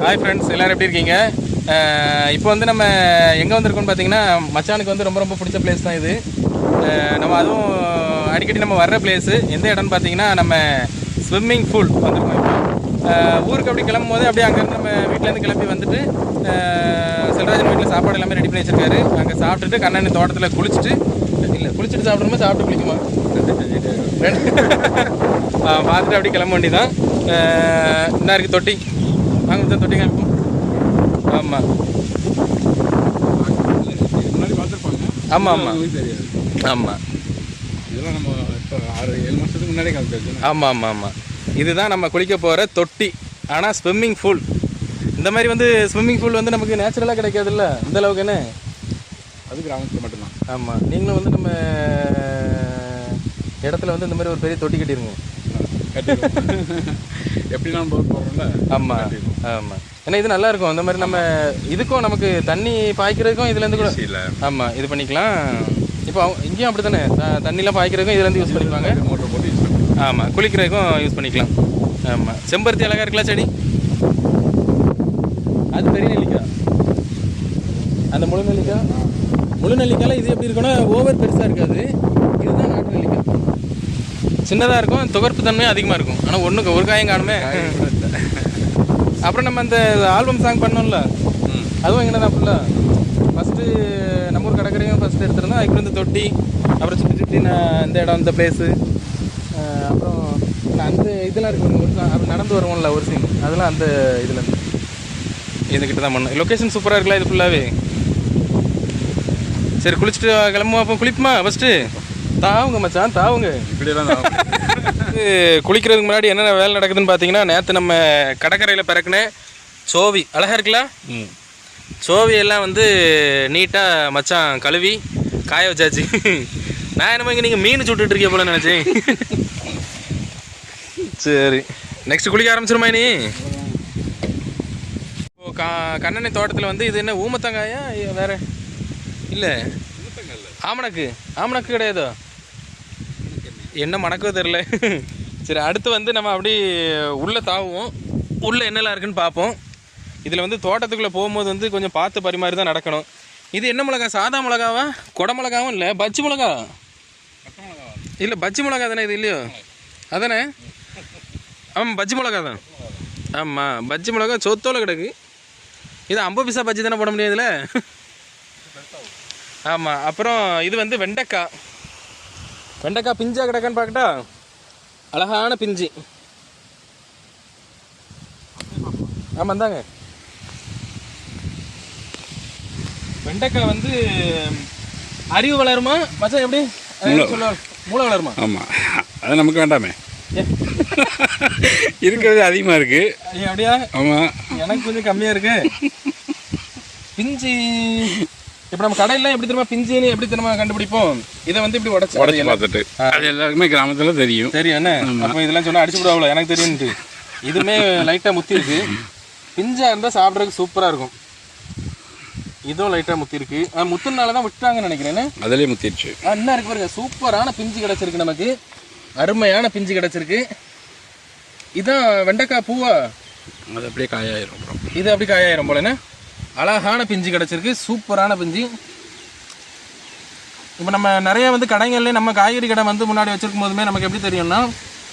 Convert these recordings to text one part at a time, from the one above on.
Hi friends, எல்லோரும் எப்படி இருக்கீங்க? இப்போ வந்து நம்ம எங்கே வந்திருக்கோம்னு பார்த்தீங்கன்னா, மச்சானுக்கு வந்து ரொம்ப ரொம்ப பிடிச்ச பிளேஸ் தான் இது. நம்ம அதுவும் அடிக்கடி நம்ம வர்ற பிளேஸு. எந்த இடம்னு பார்த்தீங்கன்னா, நம்ம ஸ்விம்மிங் பூல் வந்திருக்கோம். இப்போ ஊருக்கு அப்படி கிளம்பும் போது அப்படியே அங்கேருந்து நம்ம வீட்டிலேருந்து கிளம்பி வந்துட்டு செல்வராஜன் வீட்டில் சாப்பாடு எல்லாமே ரெடி பண்ணி வச்சுருக்காரு. அங்கே சாப்பிட்டுட்டு கண்ணாடி தோட்டத்தில் குளிச்சுட்டு சாப்பிடும்போது சாப்பிட்டு குளிக்குமா பார்த்துட்டு அப்படியே கிளம்ப வேண்டியதான். என்ன இருக்குது தொட்டி, வாங்க சார் தொட்டி காமிப்போம். ஆமாம் ஆமாம் ஆமாம் ஆமாம் இதெல்லாம் நம்ம இப்போ 6-7 மாதத்துக்கு முன்னாடியே காமிச்சாச்சு. ஆமாம் ஆமாம் ஆமாம் இதுதான் நம்ம குளிக்க போகிற தொட்டி. ஆனால் ஸ்விம்மிங் பூல் இந்த மாதிரி வந்து ஸ்விம்மிங் பூல் வந்து நமக்கு நேச்சுரலாக கிடைக்காதுல்ல இந்த அளவுக்குன்னு. அது கிராமத்தில் மட்டும்தான். ஆமாம், நீங்களும் வந்து நம்ம இடத்துல வந்து இந்த மாதிரி ஒரு பெரிய தொட்டி கட்டிடுங்க. எப்படி நம்ம போகிறோம்ல. ஆமாம் ஆமாம், ஏன்னா இது நல்லா இருக்கும். இந்த மாதிரி நம்ம இதுக்கும் நமக்கு தண்ணி பாய்க்கிறதுக்கும் இதுலேருந்து கூட இல்லை. ஆமாம், இது பண்ணிக்கலாம். இப்போ இங்கேயும் அப்படி தானே தண்ணிலாம் பாய்க்கிறதுக்கும் இதுலேருந்து யூஸ் பண்ணிக்குவாங்க. மோட்டர் போட்டு யூஸ் பண்ணிக்கலாம். ஆமாம், குளிக்கிறதுக்கும் யூஸ் பண்ணிக்கலாம். ஆமாம், செம்பருத்தி அழகாக இருக்கலாம் செடி. அது பெரிய நெல்லிக்காய், அந்த முழு நெல்லிக்காயில் இது எப்படி இருக்குன்னா ஓவர் பெருசாக இருக்காது. இதுதான் நாட்டு நெல்லிக்காய், சின்னதாக இருக்கும், துகர்ப்பு தன்மையும் அதிகமாக இருக்கும். ஆனால் ஒன்றுக்கு ஒரு காயம் காணுமே. அப்புறம் நம்ம அந்த ஆல்பம் சாங் பண்ணோம்ல, அதுவும் எங்கே தான் ஃபுல்லாக ஃபஸ்ட்டு நம்ம ஊர் கடற்கரையும் ஃபஸ்ட்டு எடுத்துருந்தோம். அதுக்கு வந்து தொட்டி, அப்புறம் சுற்றி நான் இந்த இடம் இந்த பிளேஸு, அப்புறம் அந்த இதெல்லாம் இருக்குது. ஒரு அப்புறம் நடந்து வருவோம்ல ஒரு சீன், அதெல்லாம் அந்த இதுலேருந்து இதுக்கிட்ட தான் பண்ணோம். லொக்கேஷன் சூப்பராக இருக்குல்ல இது ஃபுல்லாகவே. சரி, குளிச்சுட்டு கிளம்புவோம். அப்போ குளிப்புமா ஃபஸ்ட்டு? தாவுங்க மச்சான், தாவுங்க. இப்படியெல்லாம் குளிக்கிறதுக்கு முன்னாடி என்னென்ன வேலை நடக்குதுன்னு பார்த்தீங்கன்னா, நேற்று நம்ம கடற்கரையில் பிறக்குனேன் சோவி அழகாக இருக்கலாம். சோவி எல்லாம் வந்து நீட்டாக மச்சான் கழுவி காய வச்சாச்சு. நான் என்னமோ இங்கே நீங்கள் மீன் சுட்டுட்டு இருக்கே போல நினச்சேன். சரி, நெக்ஸ்ட் குளிக்க ஆரம்பிச்சிருமா நீ? இப்போ கண்ணனை தோட்டத்தில் வந்து இது என்ன ஊமத்தங்காயா வேற? இல்லை, ஆமணக்கு கிடையாதோ, என்ன மணக்கோ தெரில. சரி, அடுத்து வந்து நம்ம அப்படி உள்ளே தாவுவோம். உள்ளே என்னெல்லாம் இருக்குன்னு பார்ப்போம். இதில் வந்து தோட்டத்துக்குள்ளே போகும்போது வந்து கொஞ்சம் பார்த்து பரிமாறி தான் நடக்கணும். இது என்ன மிளகா? சாதா மிளகாவா? கொடை மிளகாவும் இல்லை, பஜ்ஜி மிளகா இல்லை, பஜ்ஜி மிளகா தானே இது? இல்லையோ, அதானே? ஆமாம், பஜ்ஜி மிளகா தான். ஆமாம், பஜ்ஜி மிளகா சொத்தோல கிடக்கு. இது 50 பைசா பஜ்ஜி தானே போட முடியாதுல்ல. ஆமாம், அப்புறம் இது வந்து வெண்டைக்காய் பிஞ்சா கிடக்கான்னு பார்க்கட்டா? அழகான பிஞ்சு. ஆமாம் தாங்க, வெண்டைக்காய் வந்து அறிவு வளருமா மச்சான்? எப்படி சொல்லுவாங்க, மூளை வளருமா? ஆமாம், அது நமக்கு வேண்டாமே. இருக்கிறது அதிகமாக இருக்குது. அப்படியா? ஆமாம், எனக்கு கொஞ்சம் கம்மியாக இருக்கு. பிஞ்சு இப்போ நம்ம கடையிலாம் எப்படி திரும்ப பிஞ்சுன்னு எப்படி திரும்ப கண்டுபிடிப்போம்? இதை வந்து இப்படி உடச்சி பார்த்துட்டு அது எல்லாருக்குமே கிராமத்தில் தெரியும். என்ன அப்போ இதெல்லாம் சொன்னால் அடிச்சு விடுவாங்களோ, எனக்கு தெரியும்ட்டு. இதுவுமே லைட்டாக முத்தி இருக்கு. பிஞ்சா இருந்தால் சாப்பிட்றதுக்கு சூப்பராக இருக்கும். இதுவும் லைட்டாக முத்தி இருக்கு. முத்துனால தான் விட்டாங்கன்னு நினைக்கிறேன்னு. அதிலே முத்திடுச்சு. என்ன இருக்கு பாருங்க, சூப்பரான பிஞ்சு கிடச்சிருக்கு நமக்கு. அருமையான பிஞ்சு கிடச்சிருக்கு. இதான் வெண்டைக்காய் பூவா? அது அப்படியே காயாயிரும். இது அப்படி காயாயிரும் போலன்னு. அழகான பிஞ்சு கிடச்சிருக்கு, சூப்பரான பிஞ்சு. இப்போ நம்ம நிறைய வந்து கடைகள்லேயே நம்ம காய்கறி கடை வந்து முன்னாடி வச்சிருக்கும் போதுமே நமக்கு எப்படி தெரியும்னா,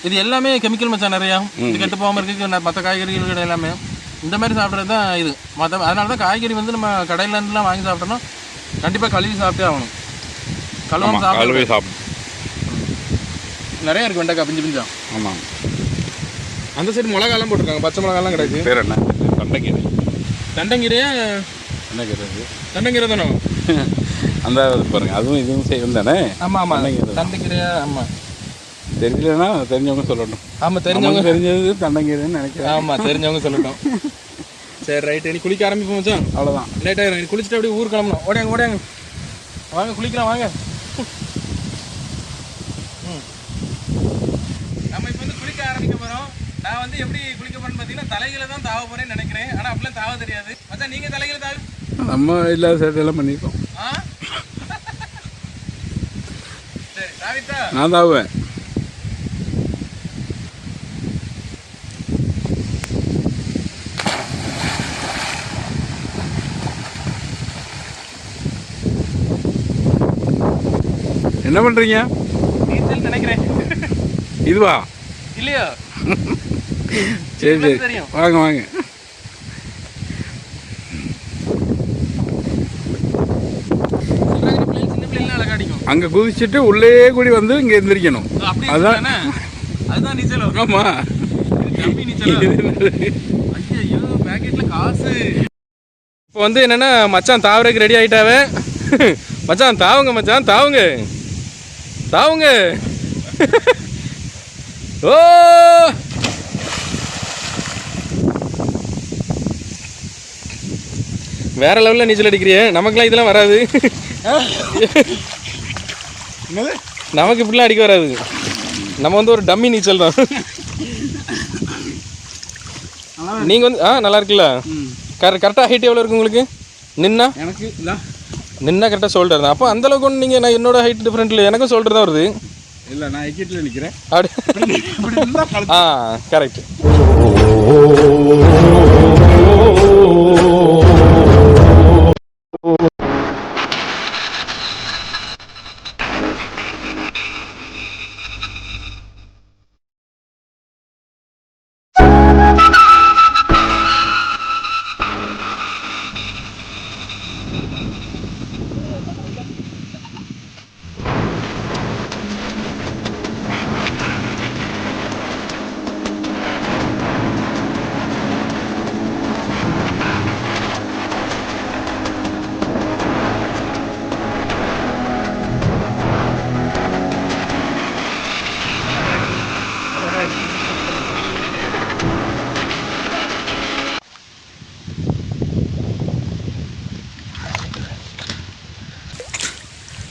இது எல்லாமே கெமிக்கல் மச்சான் நிறையா. இது கெட்டு போகாமல் இருக்குது. மற்ற காய்கறிகள் கடை எல்லாமே இந்த மாதிரி சாப்பிட்றது தான் இது. அதனால தான் காய்கறி வந்து நம்ம கடையிலேருந்துலாம் வாங்கி சாப்பிட்டோம்னா கண்டிப்பாக கழுவி சாப்பிட்டே ஆகணும். கழுவாமல் சாப்பிட்டு நிறையா இருக்குது வெண்டைக்காய் பிஞ்சு பிஞ்சா. ஆமாம், அந்த சைடு மிளகாலாம் போட்டிருக்காங்க, பச்சை மிளகாலாம் கிடையாது. பேர் என்ன? தண்டைக்கீரை. தண்டங்கீரையா? தண்டங்கீரை தானே அந்த பாருங்க, அதுவும் இதுவும் செய்யும் தானே. ஆமாம் ஆமாம், தண்டங்கீரையா? ஆமாம், தெரியலன்னா தெரிஞ்சவங்க சொல்லட்டும். ஆமாம், தெரிஞ்சது தண்டங்கீரைன்னு நினைக்கிறேன். ஆமாம், தெரிஞ்சவங்க சொல்லட்டும். சரி, ரைட்டு, நீ குளிக்க ஆரம்பிப்போம் மச்சான். அவ்வளோதான், லேட் ஆகிடும். நீ குளிச்சுட்டு அப்படியே ஊர் கிளம்பணும். ஓடியாங்க வாங்க, குளிக்கலாம் வாங்க. நம்ம இப்போ வந்து குளிக்க ஆரம்பிக்க போகிறோம். நான் வந்து எப்படி குளிக்க போறேன்னு பார்த்தீங்கன்னா, தலைகளை தான் தாவ போறேன்னு நினைக்கிறேன். ஆனால் அப்படிலாம் தாவ தெரியாது மச்சான். நீங்கள் தலைகளை தாவி நம்ம இல்லாத சேட்டெல்லாம் பண்ணியிருக்கோம். சரி, தாவிட்டா நான் தாவுவேன். என்ன பண்ணுறீங்க? நீச்சல் நினைக்கிறேன். இதுவா? இல்லையா? சரி சரி தெரியும். வாங்க வாங்க. சின்ன பிள்ளைலாம் அழகா அடிக்கும். அங்கே குதிச்சுட்டு உள்ளே கூடி வந்து இங்கே எந்திரிக்கணும். அதுதான் அதுதான் நீச்சல். ஆமா. கம்மி நீச்சல். ஐயோ பேக்கெட்ல காசு. இப்போ வந்து என்னன்னா மச்சான் தாவறதுக்கு ரெடி ஆயிட்டாவே. மச்சான் தாவுங்க, மச்சான் தாவுங்க தாவுங்க. ஓ வேற லெவலில் நீச்சல் அடிக்கிறிய. நமக்குலாம் இதெல்லாம் வராது. நமக்கு இப்படிலாம் அடிக்க வராது. நம்ம வந்து ஒரு டம்மி நீச்சல் தான். நீங்கள் வந்து நல்லா இருக்குல்ல? கரெக்டாக ஹைட் எவ்வளோ இருக்கு உங்களுக்கு? நின்னா எனக்கு நின்னா கரெக்டாக ஷோல்டர் தான். அப்போ அந்தளவுக்கு ஒன்று நீங்கள் நான் என்னோட ஹைட் டிஃப்ரெண்ட் இல்லை, எனக்கும் ஷோல்டர் தான் வருது. இல்லை நான் எக்கிட்டில் நிற்கிறேன். அப்படி கரெக்ட்.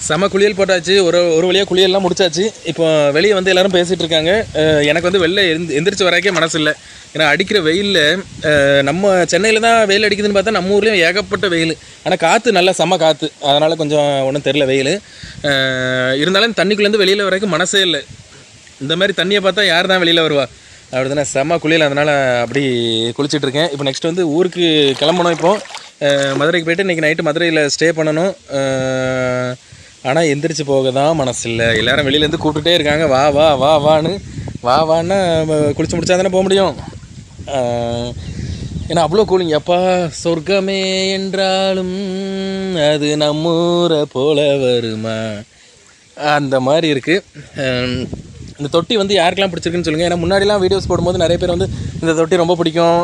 செம குளியல் போட்டாச்சு. ஒரு வழியாக குளியல்லாம் முடிச்சாச்சு. இப்போ வெளியே வந்து எல்லோரும் பேசிகிட்டு இருக்காங்க. எனக்கு வந்து வெளில எந்திரிச்சு வராக்கே மனசு இல்லை. ஏன்னா அடிக்கிற வெயிலில் நம்ம சென்னையில் தான் வெயில் அடிக்குதுன்னு பார்த்தா நம்ம ஊர்லேயும் ஏகப்பட்ட வெயில். ஆனால் காற்று நல்லா செம காற்று, அதனால் கொஞ்சம் ஒன்றும் தெரில வெயில். இருந்தாலும் தண்ணிக்குள்ளேருந்து வெளியில் வரைக்கும் மனசே இல்லை. இந்த மாதிரி தண்ணியை பார்த்தா யார் தான் வெளியில் வருவா? அப்படி தானே செம குளியல். அதனால் அப்படி குளிச்சிட்ருக்கேன். இப்போ நெக்ஸ்ட் வந்து ஊருக்கு கிளம்பணும். இப்போது மதுரைக்கு போய்ட்டு இன்றைக்கி நைட்டு மதுரையில் ஸ்டே பண்ணணும். ஆனால் எந்திரிச்சு போக தான் மனசு இல்லை. எல்லோரும் வெளியிலேருந்து கூப்பிட்டுட்டே இருக்காங்க, வா வா வா வான்னு. வான்னா குளிச்சு முடிச்சா தானே போக முடியும். ஏன்னா அவ்வளோ கூலிங். எப்பா சொர்க்கமே என்றாலும் அது நம்மூரை போல வருமா, அந்த மாதிரி இருக்குது. இந்த தொட்டி வந்து யாருக்கெல்லாம் பிடிச்சிருக்குன்னு சொல்லுங்கள். ஏன்னா முன்னாடிலாம் வீடியோஸ் போடும்போது நிறைய பேர் வந்து இந்த தொட்டி ரொம்ப பிடிக்கும்,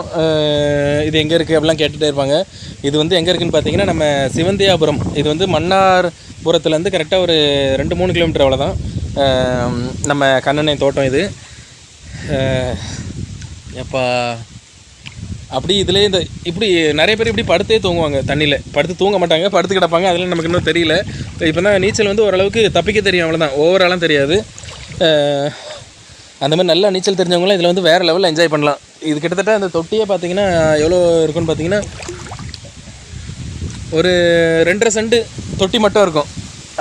இது எங்கே இருக்குது அப்படிலாம் கேட்டுகிட்டே இருப்பாங்க. இது வந்து எங்கே இருக்குதுன்னு பார்த்தீங்கன்னா நம்ம சிவந்தியாபுரம். இது வந்து மன்னார்புரத்துலேருந்து கரெக்டாக ஒரு 2-3 கிலோமீட்டர் அவ்வளோதான். நம்ம கண்ணனை தோட்டம் இது. எப்பா அப்படி இதிலே இந்த இப்படி நிறைய பேர் இப்படி படுத்தே தூங்குவாங்க. தண்ணியில் படுத்து தூங்க மாட்டாங்க, படுத்து கிடப்பாங்க. அதெல்லாம் நமக்கு இன்னும் தெரியல. இப்போ தான் நீச்சல் வந்து ஓரளவுக்கு தப்பிக்க தெரியும், அவ்வளோதான். ஓவராலாம் தெரியாது. அந்த மாதிரி நல்லா நீச்சல் தெரிஞ்சவங்களாம் இதில் வந்து வேறு லெவலில் என்ஜாய் பண்ணலாம். இது கிட்டத்தட்ட அந்த தொட்டியே பார்த்தீங்கன்னா எவ்வளோ இருக்குன்னு பார்த்தீங்கன்னா ஒரு 2.5 சென்ட் தொட்டி மட்டும் இருக்கும்.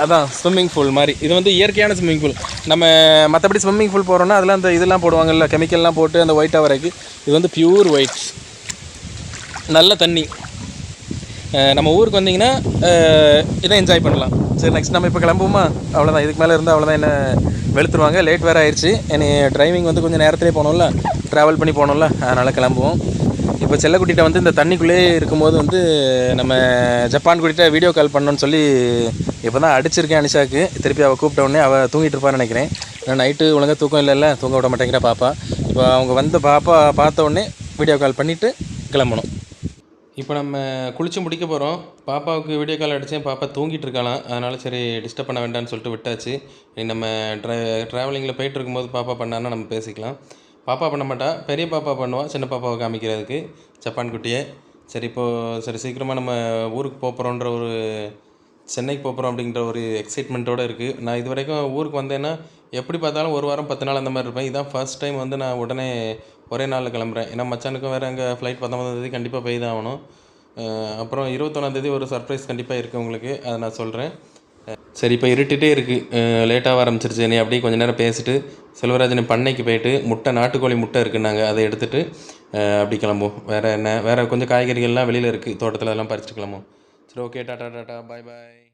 அதான் ஸ்விம்மிங் பூல் மாதிரி. இது வந்து இயற்கையான ஸ்விம்மிங் பூல். நம்ம மற்றபடி ஸ்விம்மிங் பூல் போகிறோன்னா அதெல்லாம் அந்த இதெல்லாம் போடுவாங்கல்ல, கெமிக்கல்லாம் போட்டு அந்த ஒயிட்டாக வரைக்கும். இது வந்து பியூர் ஒயிட், நல்ல தண்ணி. நம்ம ஊருக்கு வந்தீங்கன்னா இதை என்ஜாய் பண்ணலாம். சரி, நெக்ஸ்ட் நம்ம இப்போ கிளம்புவோமா? அவ்வளோதான். இதுக்கு மேலே இருந்தால் அவ்வளோதான். என்ன வெளுத்துருவாங்க. லேட் வேறு ஆயிடுச்சு. என்னை டிரைவிங் வந்து கொஞ்சம் நேரத்திலே போகணும்ல, ட்ராவல் பண்ணி போகணும்ல, அதனால் கிளம்புவோம். இப்போ செல்லக்குட்டிகிட்ட வந்து இந்த தண்ணிக்குள்ளே இருக்கும்போது வந்து நம்ம ஜப்பான் குட்டிகிட்ட வீடியோ கால் பண்ணோன்னு சொல்லி இப்போ தான் அடிச்சிருக்கேன் அனிஷாவுக்கு. திருப்பி அவள் கூப்பிட்ட உடனே அவள் தூங்கிட்டு இருப்பான்னு நினைக்கிறேன். ஏன்னா நைட்டு ஒழுங்காக தூக்கம் இல்லைல்ல, தூங்க விட மாட்டேங்கிற பாப்பா. இப்போ அவங்க வந்து பாப்பா பார்த்த உடனே வீடியோ கால் பண்ணிவிட்டு கிளம்பணும். இப்போ நம்ம குளித்து முடிக்க போகிறோம். பாப்பாவுக்கு வீடியோ கால் அடித்தேன். பாப்பா தூங்கிட்டு இருக்கலாம். அதனால் சரி டிஸ்டர்ப் பண்ண வேண்டாம்னு சொல்லிட்டு விட்டாச்சு. நம்ம ட்ராவலிங்கில் போயிட்டு இருக்கும்போது பாப்பா பண்ணான்னா நம்ம பேசிக்கலாம். பாப்பா பண்ண மாட்டா, பெரிய பாப்பா பண்ணுவாள், சின்ன பாப்பாவை காமிக்கிறதுக்கு ஜப்பான் குட்டியை. சரி, இப்போது சீக்கிரமாக நம்ம ஊருக்கு போகிறோன்ற ஒரு சென்னைக்கு போகிறோம் அப்படிங்கிற ஒரு எக்ஸைட்மெண்ட்டோடு இருக்குது. நான் இது வரைக்கும் ஊருக்கு வந்தேன்னா எப்படி பார்த்தாலும் 1 வாரம் 10 நாள் அந்த மாதிரி இருப்பேன். இதான் ஃபர்ஸ்ட் டைம் வந்து நான் உடனே ஒரே நாளில் கிளம்புறேன். ஏன்னா மச்சானுக்கும் வேறு அங்கே ஃப்ளைட் 19ஆம் தேதி கண்டிப்பாக போய் தான் ஆகணும். அப்புறம் 21ஆம் தேதி ஒரு சர்ப்ரைஸ் கண்டிப்பாக இருக்குது உங்களுக்கு, அதை நான் சொல்கிறேன். சரி, இப்போ இருட்டுகிட்டே இருக்குது, லேட்டாக ஆரம்பிச்சிருச்சு. நீ அப்படியே கொஞ்சம் நேரம் பேசிட்டு செல்வராஜன் பண்ணைக்கு போயிட்டு நாட்டுக்கோழி முட்டை இருக்குன்னாங்க, அதை எடுத்துகிட்டு அப்படி கிளம்புவோம். வேறு என்ன, வேறு கொஞ்சம் காய்கறிகள்லாம் வெளியில் இருக்குது தோட்டத்தில், அதெல்லாம் பறிச்சுட்டு கிளம்புவோம். சரி, ஓகே, டாட்டா டாட்டா, பாய் பாய்.